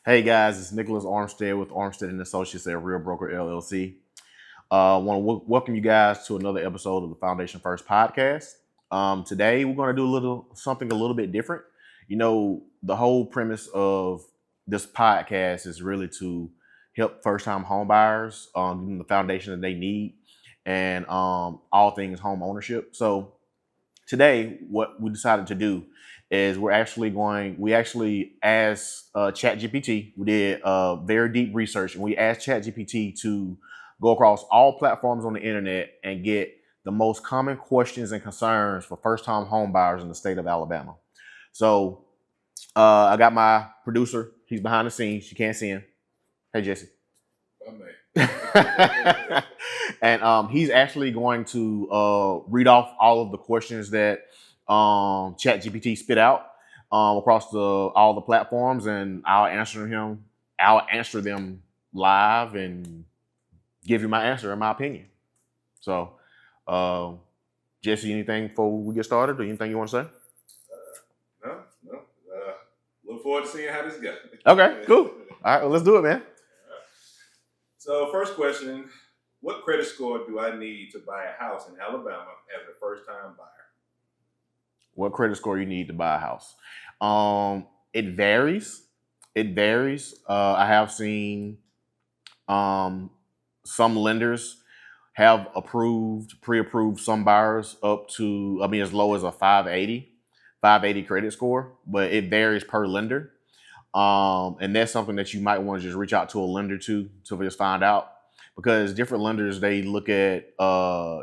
Hey guys, it's Nicholas Armistead with Armistead Associates at Broker LLC. I want to welcome you guys to another episode of the Foundation First podcast. Today we're going to do something a little bit different. You know, the whole premise of this podcast is really to help first-time home buyers give them the foundation that they need and all things home ownership. So today, what we decided to do is we actually asked ChatGPT. We did very deep research, and we asked ChatGPT to go across all platforms on the internet and get the most common questions and concerns for first-time home buyers in the state of Alabama. So I got my producer. He's behind the scenes. You can't see him. Hey, Jesse. And he's actually going to read off all of the questions that ChatGPT spit out across all the platforms, and I'll answer them live and give you my answer and my opinion. So, Jesse, anything before we get started, or anything you want to say? No. Look forward to seeing how this goes. Okay, cool. All right, well, let's do it, man. So, first question: what credit score do I need to buy a house in Alabama as a first-time buyer? What credit score you need to buy a house? It varies. I have seen some lenders have pre-approved some buyers up to, as low as a 580 credit score, but it varies per lender. And that's something that you might want to just reach out to a lender to just find out, because different lenders, they look at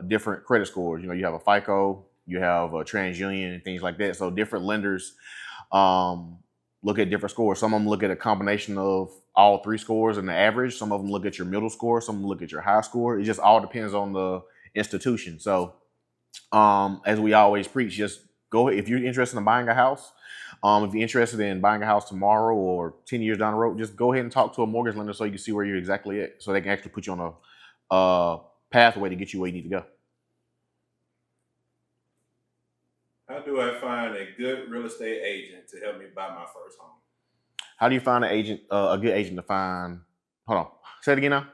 different credit scores. You know, you have a FICO, you have a TransUnion, and things like that. So different lenders look at different scores. Some of them look at a combination of all three scores and the average. Some of them look at your middle score. Some of them look at your high score. It just all depends on the institution. So as we always preach, just go if you're interested in buying a house. If you're interested in buying a house tomorrow or 10 years down the road, just go ahead and talk to a mortgage lender so you can see where you're exactly at, so they can actually put you on a pathway to get you where you need to go. How do I find a good real estate agent to help me buy my first home? How do you find a good agent to find? Hold on, say it again now.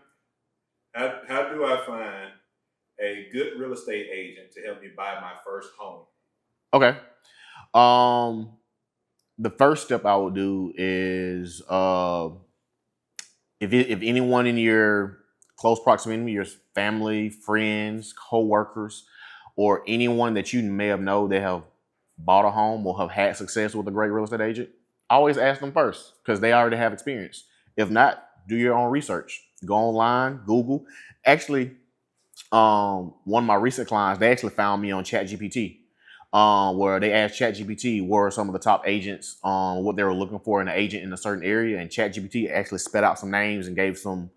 How do I find a good real estate agent to help me buy my first home? Okay. The first step I would do is if anyone in your close proximity, your family, friends, co-workers, or anyone that you may have known that have bought a home or have had success with a great real estate agent, always ask them first, because they already have experience. If not, do your own research. Go online, Google. Actually, one of my recent clients, they actually found me on ChatGPT, where they asked ChatGPT were some of the top agents, what they were looking for in an agent in a certain area, and ChatGPT actually spit out some names and gave some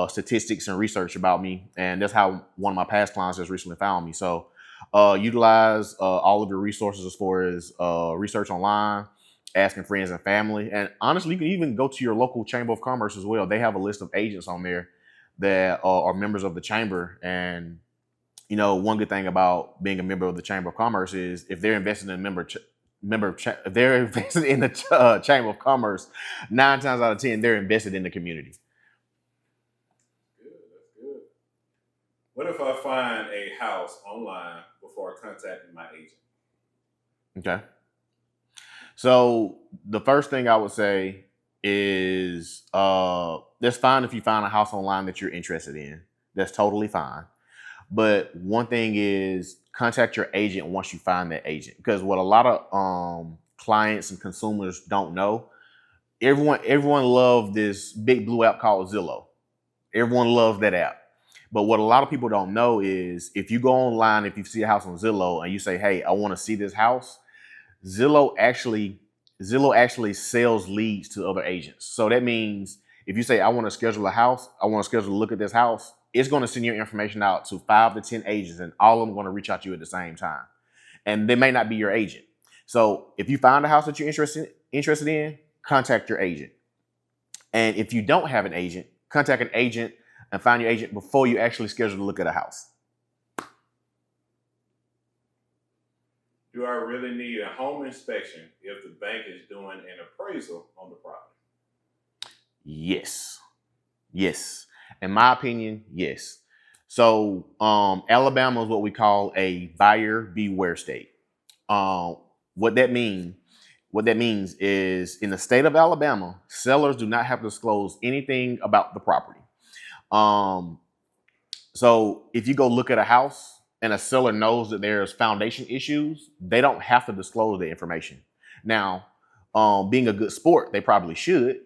statistics and research about me, and that's how one of my past clients just recently found me. So utilize all of your resources as far as research online, asking friends and family, and honestly, you can even go to your local chamber of commerce as well. They have a list of agents on there that are members of the chamber. And you know, one good thing about being a member of the Chamber of Commerce is if they're invested in if they're invested in the Chamber of Commerce, 9 times out of 10 they're invested in the community. That's good. What if I find a house online before contacting my agent? Okay. So the first thing I would say is that's fine if you find a house online that you're interested in. That's totally fine. But one thing is contact your agent once you find that agent, because what a lot of clients and consumers don't know, everyone loves this big blue app called Zillow. Everyone loves that app. But what a lot of people don't know is if you go online, if you see a house on Zillow and you say, hey, I want to see this house, Zillow actually sells leads to other agents. So that means if you say, I want to schedule a house, I want to schedule a look at this house, it's going to send your information out to 5 to 10 agents, and all of them are going to reach out to you at the same time. And they may not be your agent. So if you find a house that you're interested in, contact your agent. And if you don't have an agent, contact an agent and find your agent before you actually schedule to look at a house. Do I really need a home inspection if the bank is doing an appraisal on the property? Yes. Yes. In my opinion, yes. So Alabama is what we call a buyer beware state. Um, what that means what that means is in the state of Alabama, sellers do not have to disclose anything about the property. Um, so if you go look at a house and a seller knows that there's foundation issues, they don't have to disclose the information. Now, being a good sport, they probably should,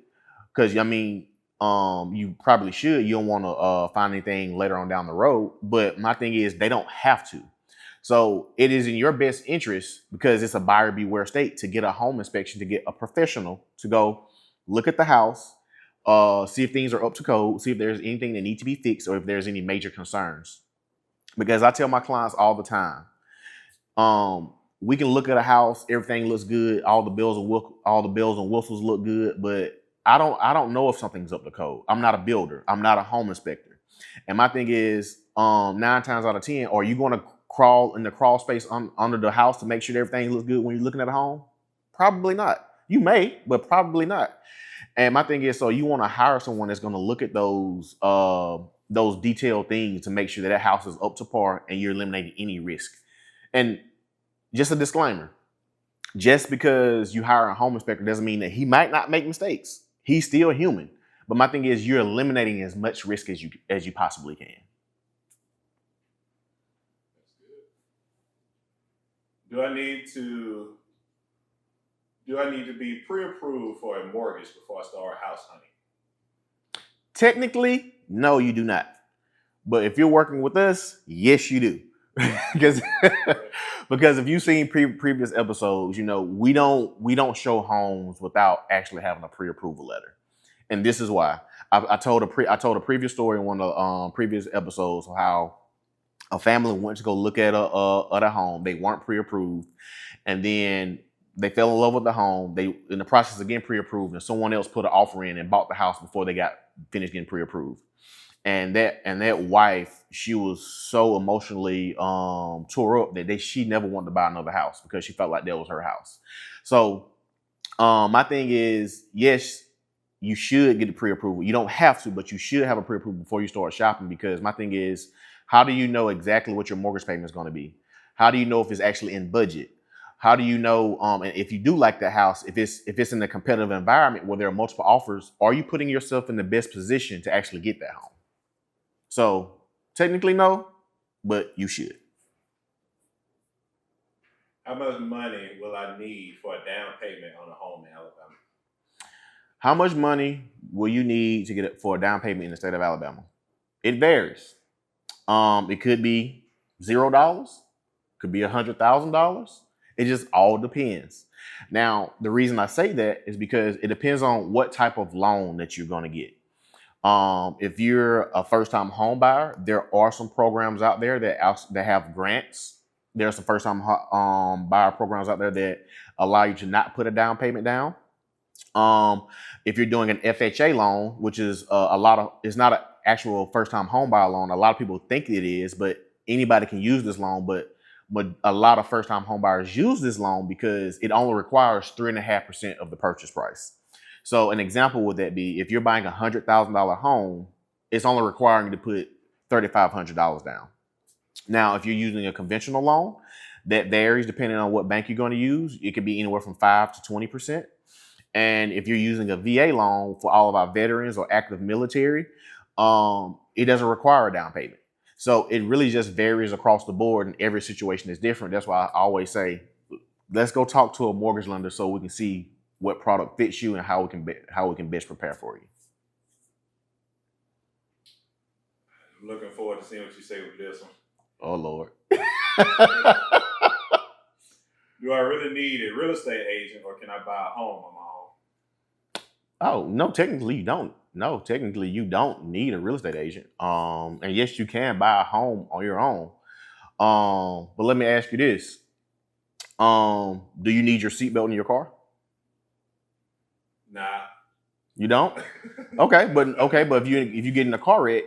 because I mean, you probably should. You don't want to find anything later on down the road. But my thing is, they don't have to. So it is in your best interest, because it's a buyer beware state, to get a home inspection, to get a professional to go look at the house, see if things are up to code, see if there's anything that need to be fixed, or if there's any major concerns. Because I tell my clients all the time, we can look at a house, everything looks good, all the bells and whistles look good, but I don't know if something's up to code. I'm not a builder. I'm not a home inspector. And my thing is, 9 times out of 10, are you going to crawl in the crawl space under the house to make sure that everything looks good when you're looking at a home? Probably not. You may, but probably not. And my thing is, so you want to hire someone that's going to look at those detailed things to make sure that house is up to par and you're eliminating any risk. And just a disclaimer, just because you hire a home inspector doesn't mean that he might not make mistakes. He's still human. But my thing is, you're eliminating as much risk as you possibly can. Do I need to be pre-approved for a mortgage before I start house hunting? Technically, no, you do not. But if you're working with us, yes, you do. because if you've seen previous episodes, you know we don't show homes without actually having a pre-approval letter, and this is why. I told a previous story in one of the previous episodes of how a family went to go look at a home. They weren't pre-approved, and then they fell in love with the home. They in the process of getting pre-approved, and someone else put an offer in and bought the house before they got finished getting pre-approved. And that wife, she was so emotionally tore up that she never wanted to buy another house because she felt like that was her house. So my thing is, yes, you should get a pre-approval. You don't have to, but you should have a pre-approval before you start shopping, because my thing is, how do you know exactly what your mortgage payment is going to be? How do you know if it's actually in budget? How do you know, and if you do like the house, if it's in a competitive environment where there are multiple offers, are you putting yourself in the best position to actually get that home? So technically no, but you should. How much money will I need for a down payment on a home in Alabama? How much money will you need to get it for a down payment in the state of Alabama? It varies. It could be $0, could be $100,000. It just all depends. Now, the reason I say that is because it depends on what type of loan that you're going to get. If you're a first-time home buyer, there are some programs out there that have grants. There are some first-time buyer programs out there that allow you to not put a down payment down. If you're doing an FHA loan, which is it's not an actual first-time home buyer loan. A lot of people think it is, but anybody can use this loan. But a lot of first-time home buyers use this loan because it only requires 3.5% of the purchase price. So an example would that be, if you're buying a $100,000 home, it's only requiring you to put $3,500 down. Now, if you're using a conventional loan, that varies depending on what bank you're going to use. It could be anywhere from 5 to 20%. And if you're using a VA loan for all of our veterans or active military, it doesn't require a down payment. So it really just varies across the board, and every situation is different. That's why I always say, let's go talk to a mortgage lender so we can see what product fits you and how we can best prepare for you. I'm looking forward to seeing what you say with this one. Oh Lord. Do I really need a real estate agent, or can I buy a home on my own? Oh, no, technically you don't. No, technically you don't need a real estate agent. And yes, you can buy a home on your own. But let me ask you this. Do you need your seatbelt in your car? Nah. You don't? Okay, but if you get in a car wreck,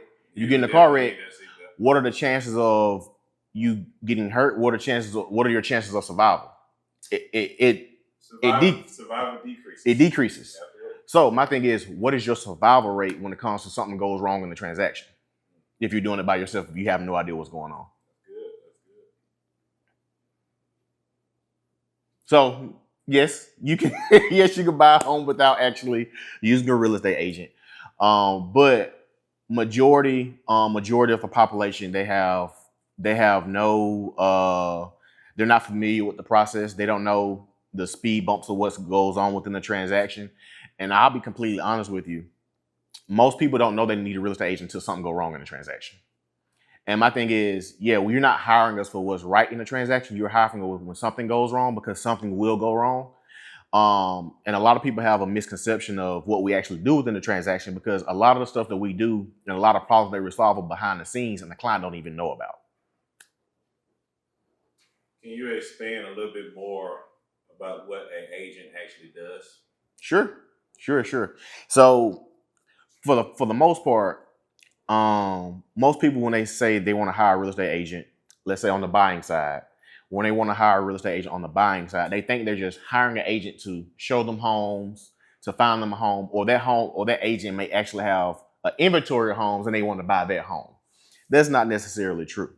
what are the chances of you getting hurt? What are your chances of survival? Survival decreases. It decreases. Absolutely. So my thing is, what is your survival rate when it comes to something goes wrong in the transaction? If you're doing it by yourself, if you have no idea what's going on. Good. That's good. So yes, you can. Yes, you can buy a home without actually using a real estate agent. But majority of the population, they have no. They're not familiar with the process. They don't know the speed bumps of what goes on within the transaction. And I'll be completely honest with you. Most people don't know they need a real estate agent until something go wrong in the transaction. And my thing is, yeah, well, you're not hiring us for what's right in the transaction. You're hiring us when something goes wrong, because something will go wrong. And a lot of people have a misconception of what we actually do within the transaction, because a lot of the stuff that we do and a lot of problems they resolve are behind the scenes and the client don't even know about. Can you expand a little bit more about what an agent actually does? Sure. So for the most part, most people, when they say they want to hire a real estate agent, let's say on the buying side, when they want to hire a real estate agent on the buying side, they think they're just hiring an agent to show them homes, to find them a home, or that agent may actually have an inventory of homes and they want to buy that home. That's not necessarily true.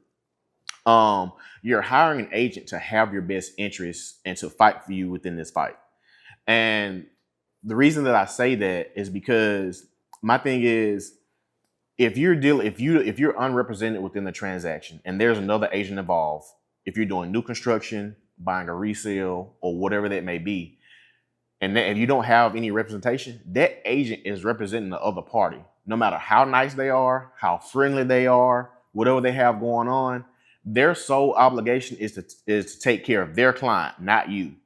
You're hiring an agent to have your best interests and to fight for you within this fight. And the reason that I say that is because my thing is, if you're unrepresented within the transaction and there's another agent involved, if you're doing new construction, buying a resale, or whatever that may be, and if you don't have any representation, that agent is representing the other party. No matter how nice they are, how friendly they are, whatever they have going on, their sole obligation is to take care of their client, not you.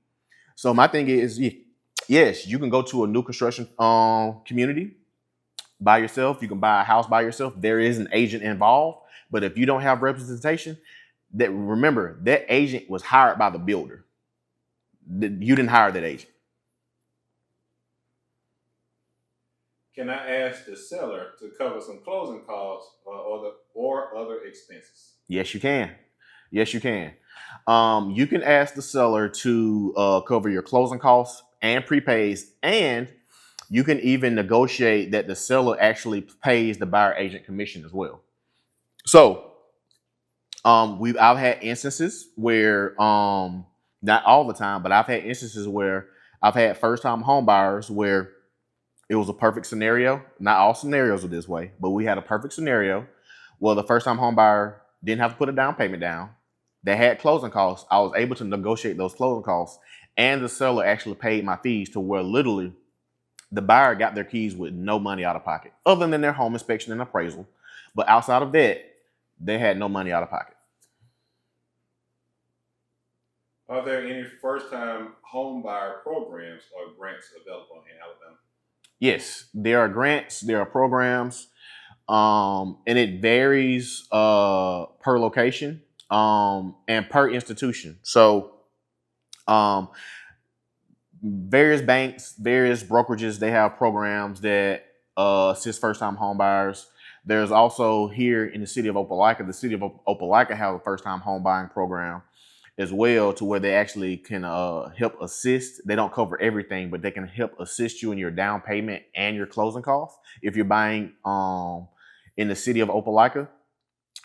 So my thing is, yes, you can go to a new construction community by yourself. You can buy a house by yourself. There is an agent involved, but if you don't have representation, remember that agent was hired by the builder. You didn't hire that agent. Can I ask the seller to cover some closing costs or other expenses? Yes, you can. Yes, you can. You can ask the seller to cover your closing costs and prepays, and you can even negotiate that the seller actually pays the buyer agent commission as well. So, I've had instances where, not all the time, but I've had instances where I've had first time home buyers where it was a perfect scenario. Not all scenarios are this way, but we had a perfect scenario. Well, the first time home buyer didn't have to put a down payment down. They had closing costs. I was able to negotiate those closing costs, and the seller actually paid my fees, to where literally the buyer got their keys with no money out of pocket, other than their home inspection and appraisal. But outside of that, they had no money out of pocket. Are there any first-time home buyer programs or grants available in Alabama? Yes, there are grants, there are programs, and it varies per location and per institution. So, various banks, various brokerages, they have programs that assist first-time home buyers. There's also here in the city of Opelika, the city of Opelika have a first-time home buying program as well, to where they actually can help assist. They don't cover everything, but they can help assist you in your down payment and your closing costs if you're buying in the city of Opelika.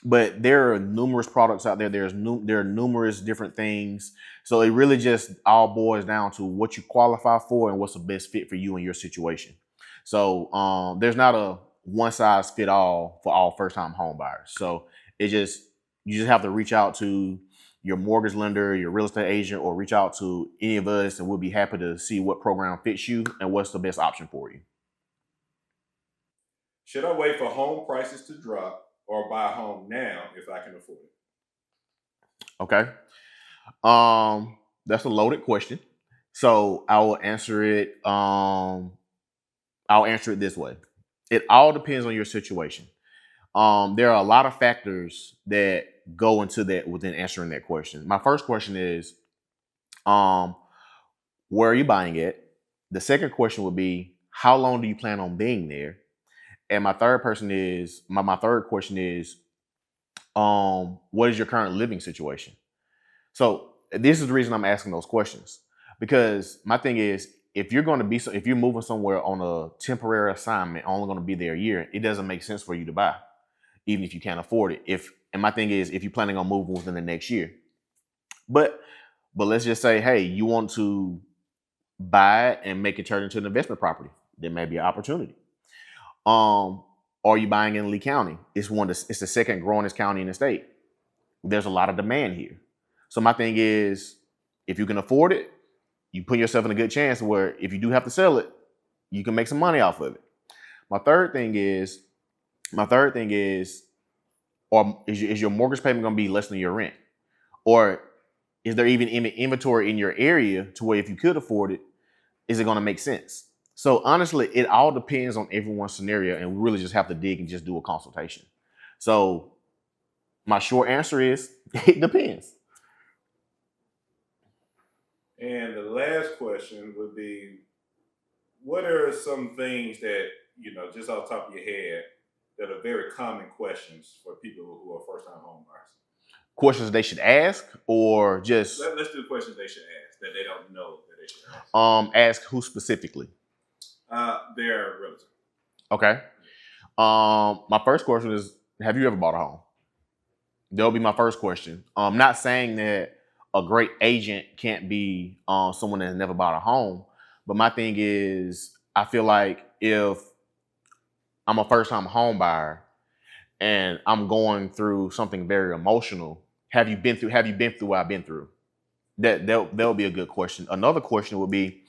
But there are numerous products out there. There are numerous different things. So it really just all boils down to what you qualify for and what's the best fit for you and your situation. So there's not a one size fit all for all first time home buyers. So you just have to reach out to your mortgage lender, your real estate agent, or reach out to any of us, and we'll be happy to see what program fits you and what's the best option for you. Should I wait for home prices to drop or buy a home now if I can afford it? Okay. That's a loaded question. So I'll answer it this way. It all depends on your situation. There are a lot of factors that go into that within answering that question. My first question is, where are you buying it? The second question would be, how long do you plan on being there? And my third question is, my third question is, what is your current living situation? So this is the reason I'm asking those questions, because my thing is, if you're going to be, if you're moving somewhere on a temporary assignment, only going to be there a year, it doesn't make sense for you to buy, even if you can't afford it. And my thing is, if you're planning on moving within the next year, but let's just say, hey, you want to buy it and make it turn into an investment property. There may be an opportunity. Are you buying in Lee County? It's the second growingest county in the state. There's a lot of demand here. So my thing is, if you can afford it, you put yourself in a good chance where if you do have to sell it, you can make some money off of it. My third thing is, or is your mortgage payment going to be less than your rent? Or is there even inventory in your area to where if you could afford it, is it going to make sense? So honestly, it all depends on everyone's scenario, and we really just have to dig and just do a consultation. So my short answer is, it depends. And the last question would be, what are some things that, just off the top of your head, that are very common questions for people who are first-time home buyers? Questions they should ask, or just... Let's do questions they should ask that they don't know that they should ask. Ask who specifically? Their relative. Okay. My first question is, have you ever bought a home? That'll be my first question. Not saying that a great agent can't be someone that has never bought a home, but my thing is, I feel like if I'm a first-time home buyer and I'm going through something very emotional, have you been through what I've been through? That'll be a good question. Another question would be,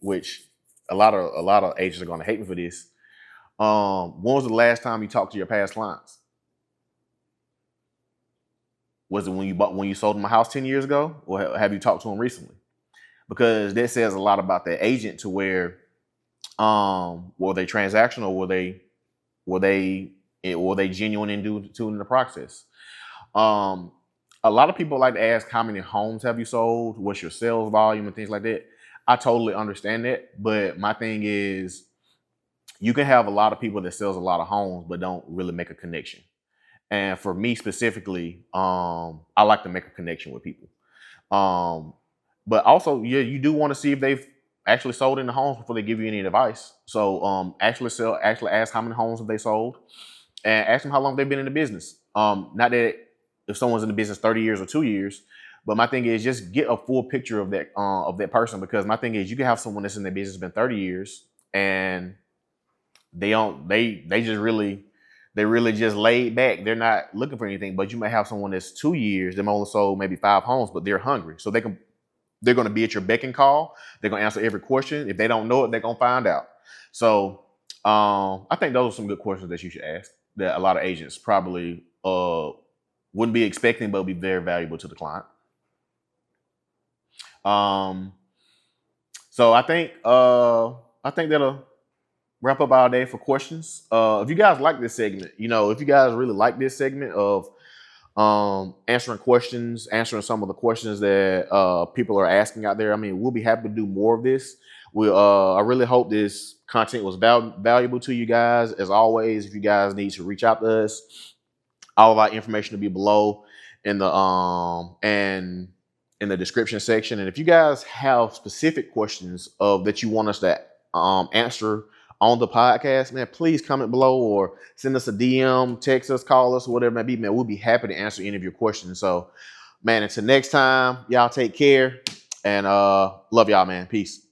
which a lot of agents are going to hate me for this. When was the last time you talked to your past clients? Was it when you sold them a house 10 years ago, or have you talked to them recently? Because that says a lot about the agent, to where were they transactional, were they genuine in doing the process? A lot of people like to ask, how many homes have you sold? What's your sales volume and things like that? I totally understand that, but my thing is, you can have a lot of people that sells a lot of homes but don't really make a connection. And for me specifically, I like to make a connection with people. But also, yeah, you do want to see if they've actually sold in the homes before they give you any advice. So actually ask how many homes have they sold, and ask them how long they've been in the business. Not that if someone's in the business 30 years or 2 years, but my thing is, just get a full picture of that person. Because my thing is, you can have someone that's in their business been 30 years and they really just laid back. They're not looking for anything. But you may have someone that's 2 years, them only sold maybe 5 homes, but they're hungry. So they're going to be at your beck and call. They're going to answer every question. If they don't know it, they're going to find out. So I think those are some good questions that you should ask, that a lot of agents probably wouldn't be expecting, but will be very valuable to the client. So I think that'll wrap up our day for questions. If you guys like this segment, if you guys really like this segment of answering some of the questions that people are asking out there, we'll be happy to do more of this. I really hope this content was valuable to you guys. As always, if you guys need to reach out to us, all of our information will be below in the description section. And if you guys have specific questions that you want us to answer on the podcast, man, please comment below or send us a DM, text us, call us, whatever it may be, man. We'll be happy to answer any of your questions. So, man, until next time, y'all take care, and love y'all, man. Peace.